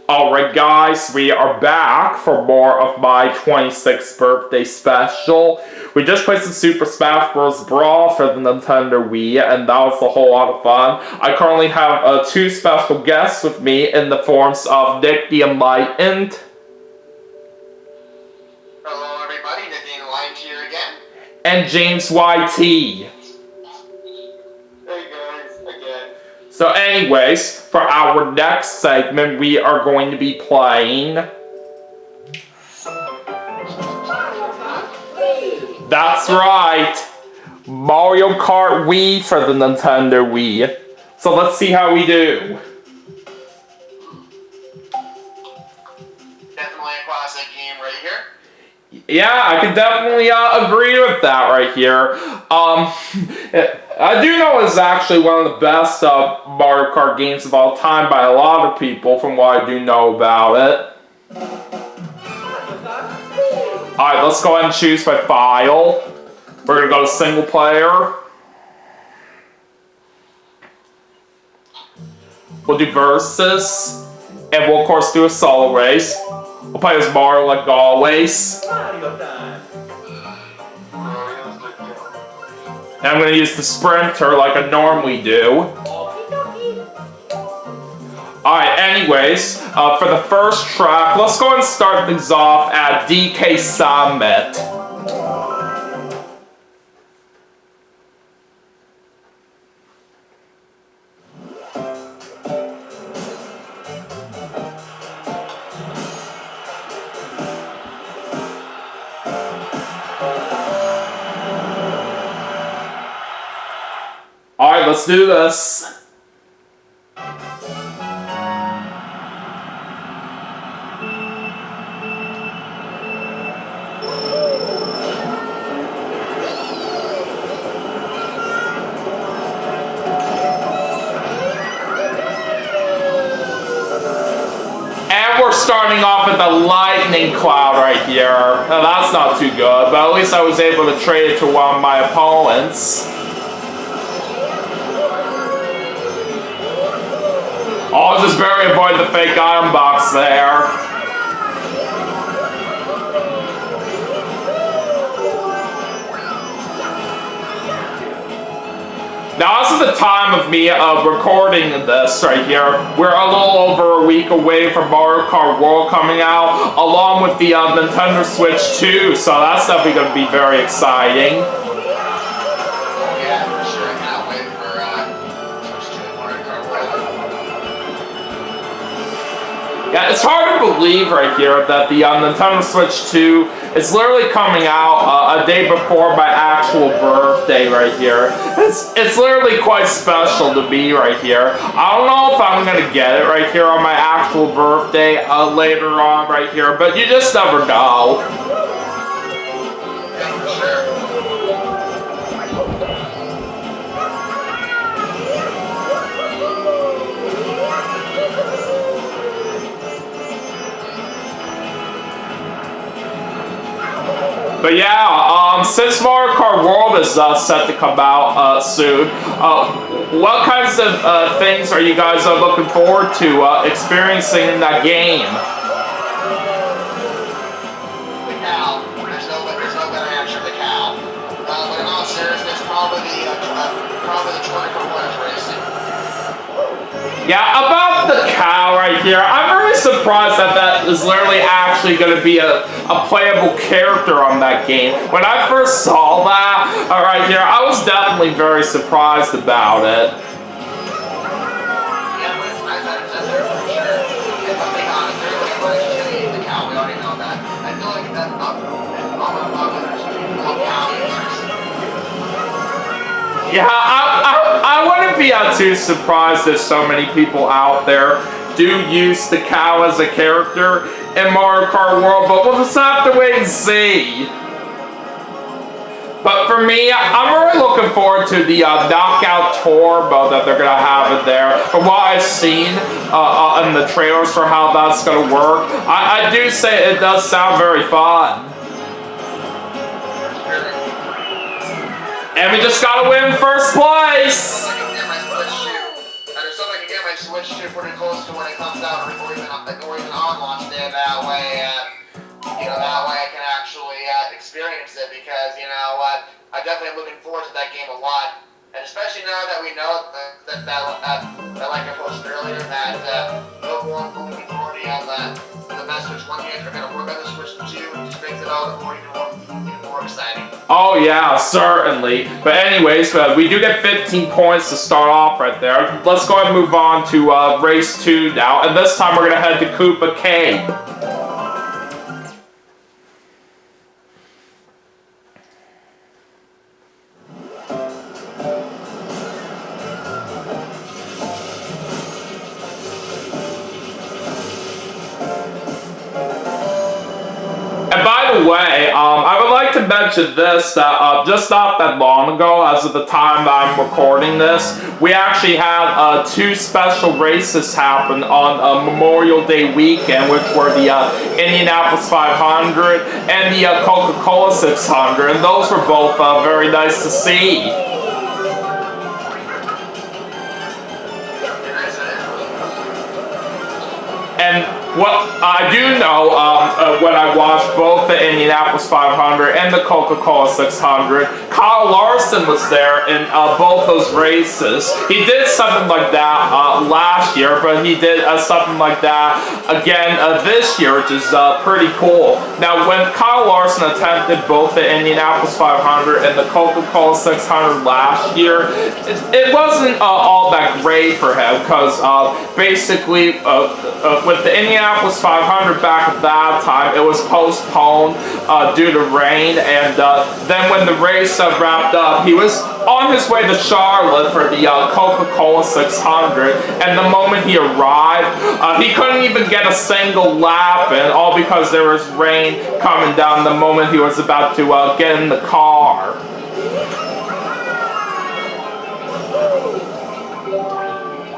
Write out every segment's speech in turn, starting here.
Alright guys, we are back for more of my 26th birthday special. We just played some Super Smash Bros. Brawl for the Nintendo Wii, and that was a whole lot of fun. I currently have two special guests with me in the forms of NickTheEnlightened. Hello everybody, NickTheEnlightened here again. And JamesYT. Hey guys, again. So anyways, for our next segment, we are going to be playing... That's right! Mario Kart Wii for the Nintendo Wii. So let's see how we do. Definitely a classic game right here. Yeah, I can definitely agree with that right here. I do know it's actually one of the best Mario Kart games of all time by a lot of people, from what I do know about it. Alright, let's go ahead and choose my file. We're gonna go to single player. We'll do versus, and we'll of course do a solo race. We'll play as Mario like always. And I'm going to use the sprinter like I normally do. Alright, anyways, for the first track, let's go and start things off at DK Summit. Alright, let's do this. And we're starting off with the lightning cloud right here. Now that's not too good, but at least I was able to trade it to one of my opponents. I'll just barely avoid the fake item box there. Now, this is the time of me recording this right here. We're a little over a week away from Mario Kart World coming out, along with the Nintendo Switch 2, so that's definitely going to be very exciting. Yeah, it's hard to believe right here that the Nintendo Switch 2 is literally coming out a day before my actual birthday right here. It's literally quite special to be right here. I don't know if I'm going to get it right here on my actual birthday later on right here, but you just never know. But yeah, since Mario Kart World is set to come out soon, what kinds of things are you guys looking forward to experiencing in that game? The cow. There's no better answer. The cow. But in all seriousness, probably the 24 points racing. Yeah, about the cow right here, I'm really surprised that that is literally actually going to be a playable character on that game. When I first saw that right here, I was definitely very surprised about it. Yeah, but it's nice that it's in there for sure. If I'm being honest, there's like a bunch of chili in the cow. We already know that. I feel like that's not all my bloggers. Cow users. Yeah, I wouldn't be too surprised if so many people out there do use the cow as a character in Mario Kart World, but we'll just have to wait and see. But for me, I'm really looking forward to the knockout tour mode that they're going to have in there. From what I've seen in the trailers for how that's going to work, I do say it does sound very fun. And we just gotta win first place! I can get my Switch 2 pretty close to when it comes out, or even on launch day. That way, I can actually experience it because you know what, I'm definitely looking forward to that game a lot, and especially now that we know that like I posted earlier that no more majority of the Switch 1 games are going to work on the Switch 2, which just makes it all the more even more exciting. Oh yeah, certainly. But anyways, we do get 15 points to start off right there. Let's go ahead and move on to race 2 now, and this time we're gonna head to Koopa Cave. And by the way, I would like to mention this, that just not that long ago, as of the time that I'm recording this, we actually had 2 special races happen on Memorial Day weekend, which were the Indianapolis 500 and the Coca-Cola 600, and those were both very nice to see. And what I do know, when I watched both the Indianapolis 500 and the Coca-Cola 600, Kyle Larson was there in both those races. He did something like that last year, but he did something like that again this year, which is pretty cool. Now, when Kyle Larson attempted both the Indianapolis 500 and the Coca-Cola 600 last year, it wasn't all that great for him, because basically with the Indianapolis 500 back at that time, it was postponed due to rain, and then when the race wrapped up, he was on his way to Charlotte for the Coca-Cola 600, and the moment he arrived, he couldn't even get a single lap in, all because there was rain coming down the moment he was about to get in the car.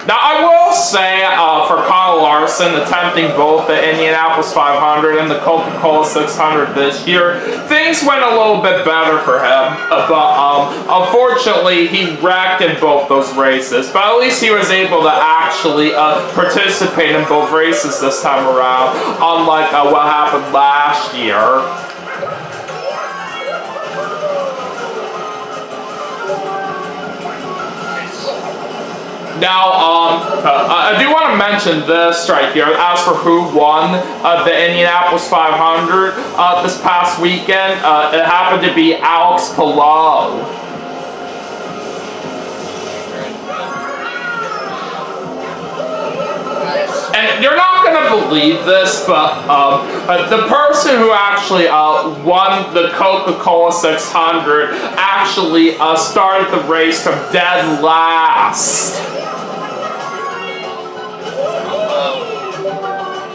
Now, I will say, for Kyle Larson, attempting both the Indianapolis 500 and the Coca-Cola 600 this year, things went a little bit better for him, but unfortunately, he wrecked in both those races, but at least he was able to actually participate in both races this time around, unlike what happened last year. Now, I do want to mention this right here, as for who won the Indianapolis 500 this past weekend. It happened to be Alex Palou. And you're not going to believe this, but the person who actually won the Coca-Cola 600 actually started the race from dead last.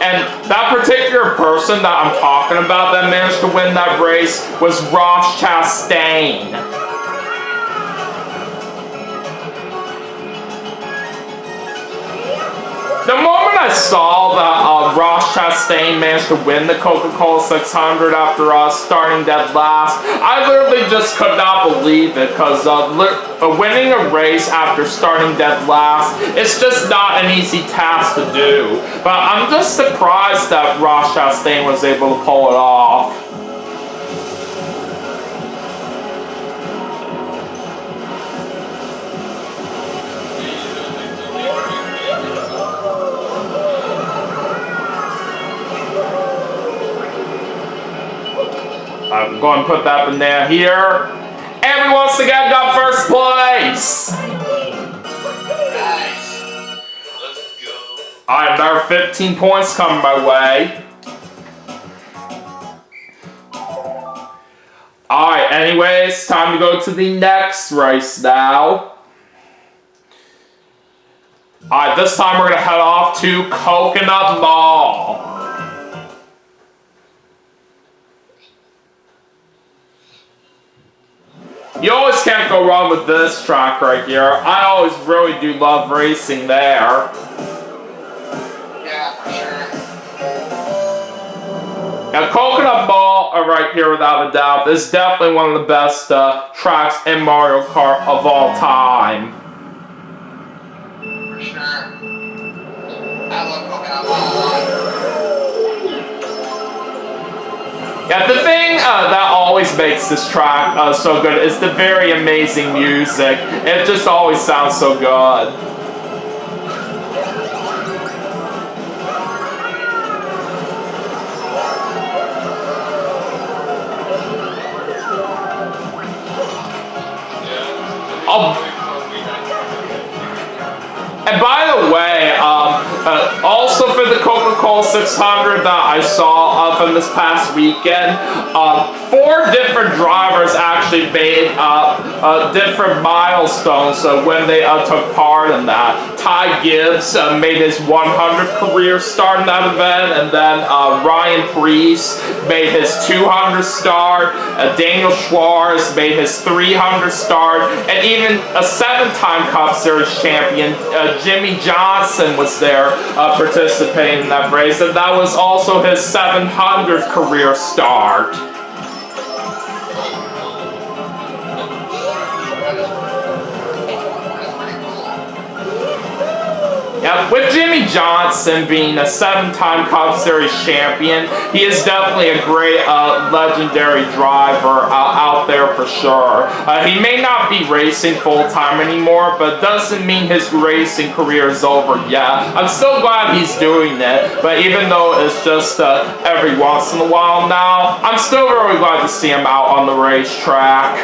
And that particular person that I'm talking about that managed to win that race was Ross Chastain. The moment I saw that Ross Chastain managed to win the Coca-Cola 600 after starting dead last, I literally just could not believe it, because winning a race after starting dead last, it's just not an easy task to do. But I'm just surprised that Ross Chastain was able to pull it off. I'm going to put that banana here. And we once again got first place! Nice. Let's go. Alright, there are 15 points coming my way. Alright, anyways, time to go to the next race now. Alright, this time we're going to head off to Coconut Mall. You always can't go wrong with this track right here. I always really do love racing there. Yeah, for sure. Now, Coconut Mall right here, without a doubt, is definitely one of the best tracks in Mario Kart of all time. For sure. I love Coconut Mall a lot. Yeah, the thing that always makes this track so good is the very amazing music. It just always sounds so good. And by the way, also for the Coca-Cola 600 that I saw from this past weekend, 4 different drivers actually made different milestones when they took part in that. Ty Gibbs made his 100 career start in that event, and then Ryan Preece made his 200 start, Daniel Schwartz made his 300 start, and even a 7-time Cup Series champion, Jimmy Johnson, was there participating in that race, and that was also his 700th career start. Yeah, with Jimmy Johnson being a 7-time Cup Series champion, he is definitely a great legendary driver out there for sure. He may not be racing full-time anymore, but doesn't mean his racing career is over yet. I'm still glad he's doing it, but even though it's just every once in a while now, I'm still really glad to see him out on the racetrack.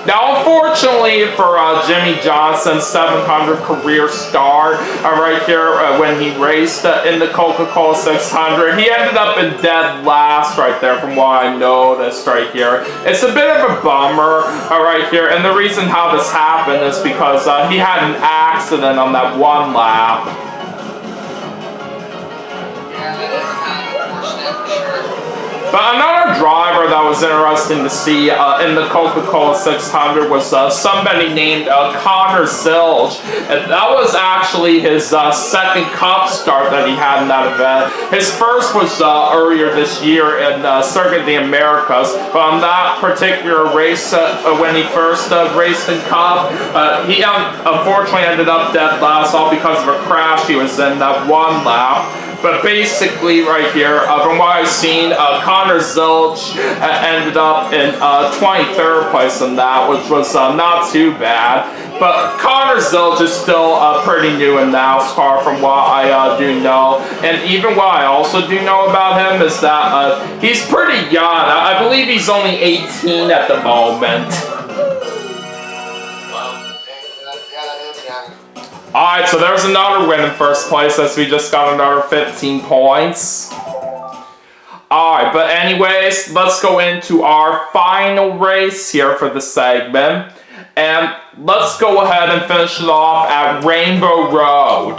Now, unfortunately for Jimmy Johnson's 700 career start right here when he raced in the Coca-Cola 600, he ended up in dead last right there from what I noticed right here. It's a bit of a bummer right here, and the reason how this happened is because he had an accident on that one lap. Yeah, that is kind of unfortunate for sure. But another driver that was interesting to see in the Coca-Cola 600 was somebody named Connor Zilch. And that was actually his second Cup start that he had in that event. His first was earlier this year in Circuit of the Americas. But on that particular race, when he first raced in Cup, he unfortunately ended up dead last, all because of a crash he was in that one lap. But basically, right here, from what I've seen, Connor Zilch ended up in 23rd place in that, which was not too bad. But Connor Zilch is still pretty new in NASCAR from what I do know. And even what I also do know about him is that he's pretty young. I believe he's only 18 at the moment. Alright, so there's another win in first place as we just got another 15 points. Alright, but anyways, let's go into our final race here for the segment. And let's go ahead and finish it off at Rainbow Road.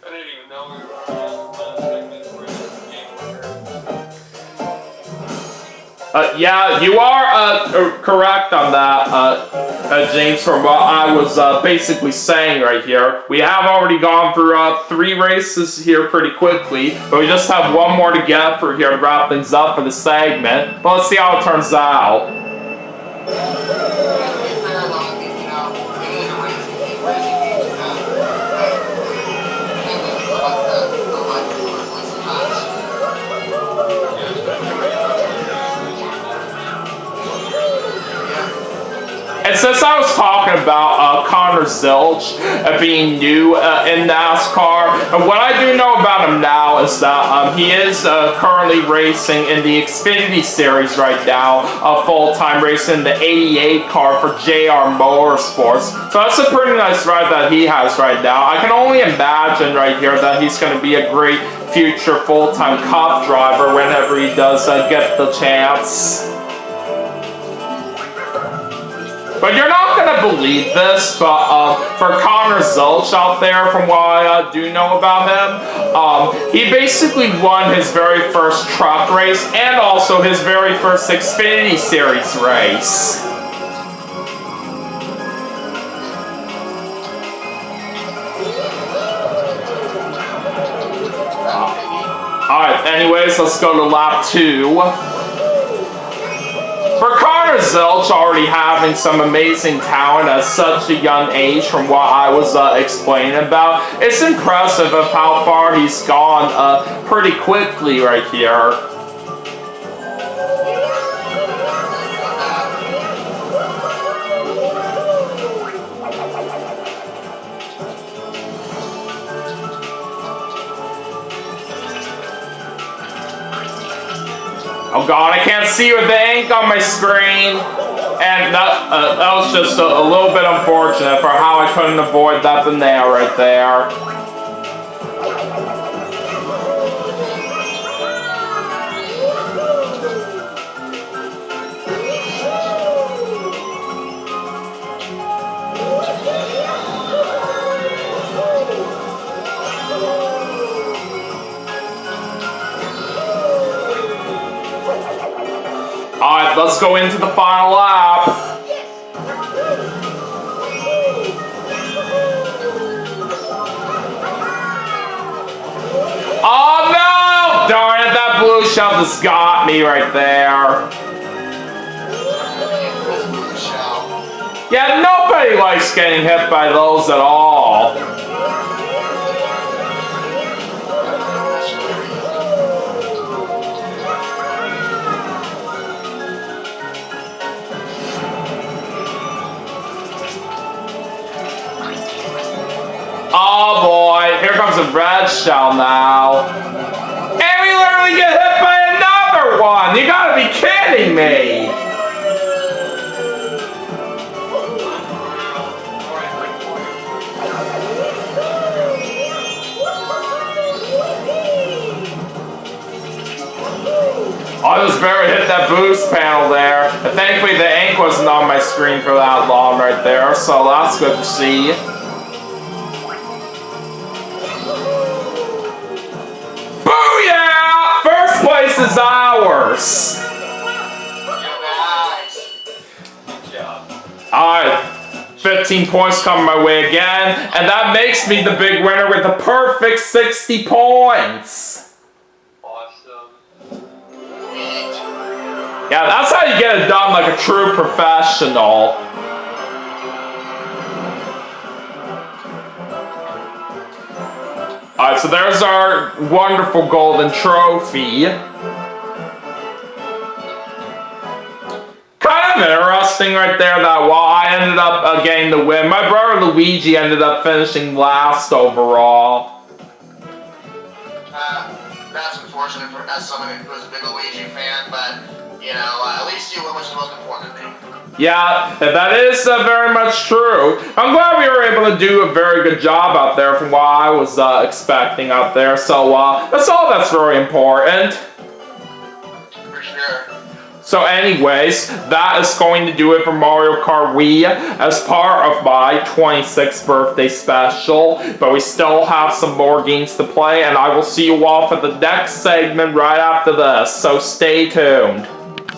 I didn't even know we were yeah, you are correct on that, James, from what I was basically saying right here. We have already gone through 3 races here pretty quickly, but we just have one more to get through here to wrap things up for the segment. But let's see how it turns out. And since I was talking about Connor Zilch being new in NASCAR, what I do know about him now is that he is currently racing in the Xfinity Series right now, full-time racing the 88 car for JR Motorsports. So that's a pretty nice ride that he has right now. I can only imagine right here that he's going to be a great future full-time Cup driver whenever he does get the chance. But you're not going to believe this, but for Connor Zilch out there, from what I do know about him, he basically won his very first truck race and also his very first Xfinity Series race. Alright, anyways, let's go to lap 2. For Connor Zilch already having some amazing talent at such a young age from what I was explaining about, it's impressive of how far he's gone pretty quickly right here. Oh god, I can't see with the ink on my screen. And that was just a little bit unfortunate for how I couldn't avoid that nail right there. Alright, let's go into the final lap. Oh no! Darn it, that blue shell just got me right there. Yeah, nobody likes getting hit by those at all. Oh boy, here comes a red shell now. And we literally get hit by another one! You gotta be kidding me! I just barely hit that boost panel there. And thankfully the ink wasn't on my screen for that long right there, so that's good to see. Booyah! First place is ours! Alright, 15 points coming my way again, and that makes me the big winner with a perfect 60 points! Awesome. Yeah, that's how you get it done like a true professional. Alright, so there's our wonderful golden trophy. Kind of interesting right there that while I ended up getting the win, my brother Luigi ended up finishing last overall. That's unfortunate for as someone who was a big Luigi fan, but you know, at least you won, which is most important to me. Yeah, that is very much true. I'm glad we were able to do a very good job out there from what I was expecting out there. So that's all that's very important. For sure. So anyways, that is going to do it for Mario Kart Wii as part of my 26th birthday special. But we still have some more games to play, and I will see you all for the next segment right after this. So stay tuned.